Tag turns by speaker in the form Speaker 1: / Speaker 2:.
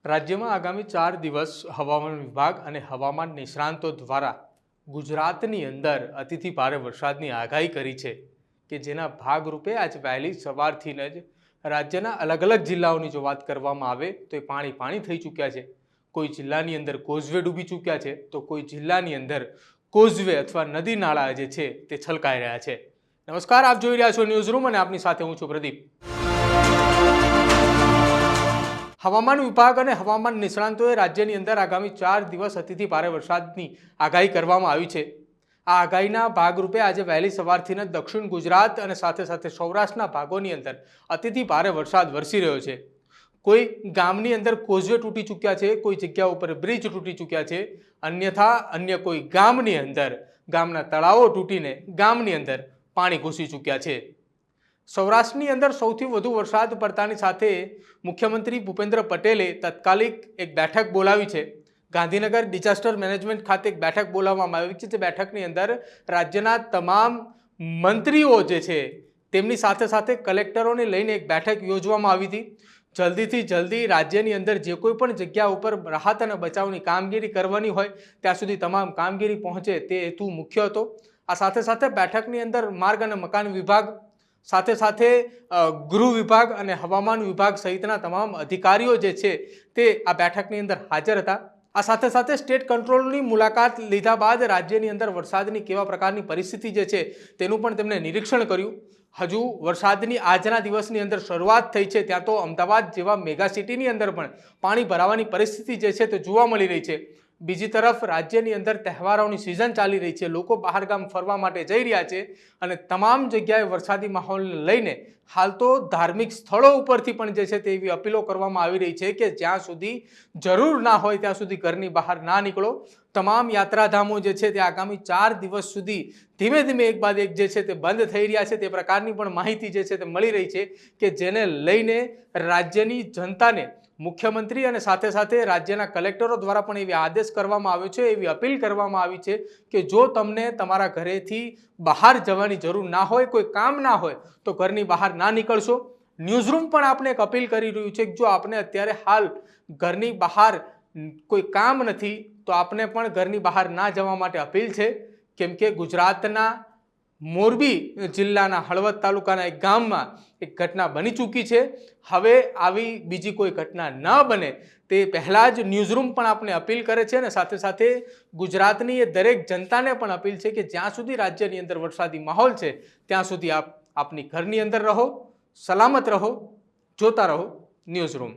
Speaker 1: રાજ્યમાં આગામી 4 દિવસ હવામાન વિભાગ અને હવામાન નિષ્ણાંતો દ્વારા ગુજરાતની અંદર અતિથી ભારે વરસાદની આગાહી કરી છે કે જેના ભાગરૂપે આજ વહેલી સવારથી જ રાજ્યના અલગ અલગ જિલ્લાઓની જો વાત કરવામાં આવે તો એ પાણી થઈ ચૂક્યા છે। કોઈ જિલ્લાની અંદર કોઝવે ડૂબી ચૂક્યા છે તો કોઈ જિલ્લાની અંદર કોઝવે અથવા નદી નાળા જે છે તે છલકાઈ રહ્યા છે। નમસ્કાર, આપ જોઈ રહ્યા છો ન્યૂઝરૂમ અને આપની સાથે હું છું પ્રદીપ। હવામાન વિભાગ અને હવામાન નિષ્ણાંતોએ રાજ્યની અંદર આગામી 4 દિવસ અતિથી ભારે વરસાદની આગાહી કરવામાં આવી છે। આ આગાહીના ભાગરૂપે આજે વહેલી સવારથી જ દક્ષિણ ગુજરાત અને સાથે સાથે સૌરાષ્ટ્રના ભાગોની અંદર અતિથી ભારે વરસાદ વરસી રહ્યો છે। કોઈ ગામની અંદર કોઝવે તૂટી ચૂક્યા છે, કોઈ જગ્યા ઉપર બ્રિજ તૂટી ચૂક્યા છે, અન્યથા અન્ય કોઈ ગામની અંદર ગામના તળાવો તૂટીને ગામની અંદર પાણી ઘૂસી ચૂક્યા છે। સૌરાષ્ટ્રની અંદર સૌથી વધુ વરસાદ પડતાની સાથે મુખ્યમંત્રી ભૂપેન્દ્ર પટેલે તાત્કાલિક એક બેઠક બોલાવી છે। ગાંધીનગર ડિઝાસ્ટર મેનેજમેન્ટ ખાતે એક બેઠક બોલાવવામાં આવી છે। જે બેઠકની અંદર રાજ્યના તમામ મંત્રીઓ જે છે તેમની સાથે સાથે કલેક્ટરોને લઈને એક બેઠક યોજવામાં આવી હતી। જલ્દીથી જલ્દી રાજ્યની અંદર જે કોઈ પણ જગ્યા ઉપર રાહત અને બચાવની કામગીરી કરવાની હોય ત્યાં સુધી તમામ કામગીરી પહોંચે તે હેતુ મુખ્ય હતો। આ સાથે સાથે બેઠકની અંદર માર્ગ અને મકાન વિભાગ, સાથે સાથે ગૃહ વિભાગ અને હવામાન વિભાગ સહિતના તમામ અધિકારીઓ જે છે તે આ બેઠકની અંદર હાજર હતા। આ સાથે સાથે સ્ટેટ કંટ્રોલની મુલાકાત લીધા બાદ રાજ્યની અંદર વરસાદની કેવા પ્રકારની પરિસ્થિતિ જે છે તેનું પણ તેમણે નિરીક્ષણ કર્યું। હજુ વરસાદની આજના દિવસની અંદર શરૂઆત થઈ છે, ત્યાં તો અમદાવાદ જેવા મેગા સિટીની અંદર પણ પાણી ભરાવાની પરિસ્થિતિ જે છે તે જોવા મળી રહી છે। બીજી તરફ રાજ્યની અંદર તહેવારોની સિઝન ચાલી રહી છે, લોકો બહારગામ ફરવા માટે જઈ રહ્યા છે અને તમામ જગ્યાએ વરસાદી માહોલને લઈને હાલ તો ધાર્મિક સ્થળો ઉપરથી પણ જે છે તેવી અપીલો કરવામાં આવી રહી છે કે જ્યાં સુધી જરૂર ના હોય ત્યાં સુધી ઘરની બહાર ના નીકળો। તમામ યાત્રાધામો જે છે તે આગામી 4 દિવસ સુધી ધીમે ધીમે એક બાદ એક જે છે તે બંધ થઈ રહ્યા છે। તે પ્રકારની પણ માહિતી જે છે તે મળી રહી છે કે જેને લઈને રાજ્યની જનતાને મુખ્યમંત્રી અને સાથે સાથે રાજ્યના કલેક્ટરો દ્વારા પણ એવી આદેશ કરવામાં આવ્યો છે, એવી અપીલ કરવામાં આવી છે કે જો તમને તમારા ઘરેથી બહાર જવાની જરૂર ના હોય, કોઈ કામ ના હોય તો ઘરની બહાર ના નીકળશો। ન્યૂઝરૂમ પણ આપણે એક અપીલ કરી રહ્યું છે કે જો આપને અત્યારે હાલ ઘરની બહાર કોઈ કામ નથી તો આપને પણ ઘરની બહાર ના જવા માટે અપીલ છે। કેમ કે ગુજરાતના મોરબી જિલ્લાના હળવદ તાલુકાના એક ગામમાં એક ઘટના બની ચૂકી છે। હવે આવી બીજી કોઈ ઘટના ન બને તે પહેલાં જ ન્યૂઝરૂમ પણ આપણે અપીલ કરે છે અને સાથે સાથે ગુજરાતની એ દરેક જનતાને પણ અપીલ છે કે જ્યાં સુધી રાજ્યની અંદર વરસાદી માહોલ છે ત્યાં સુધી આપ આપની ઘરની અંદર રહો, સલામત રહો, જોતા રહો ન્યૂઝરૂમ।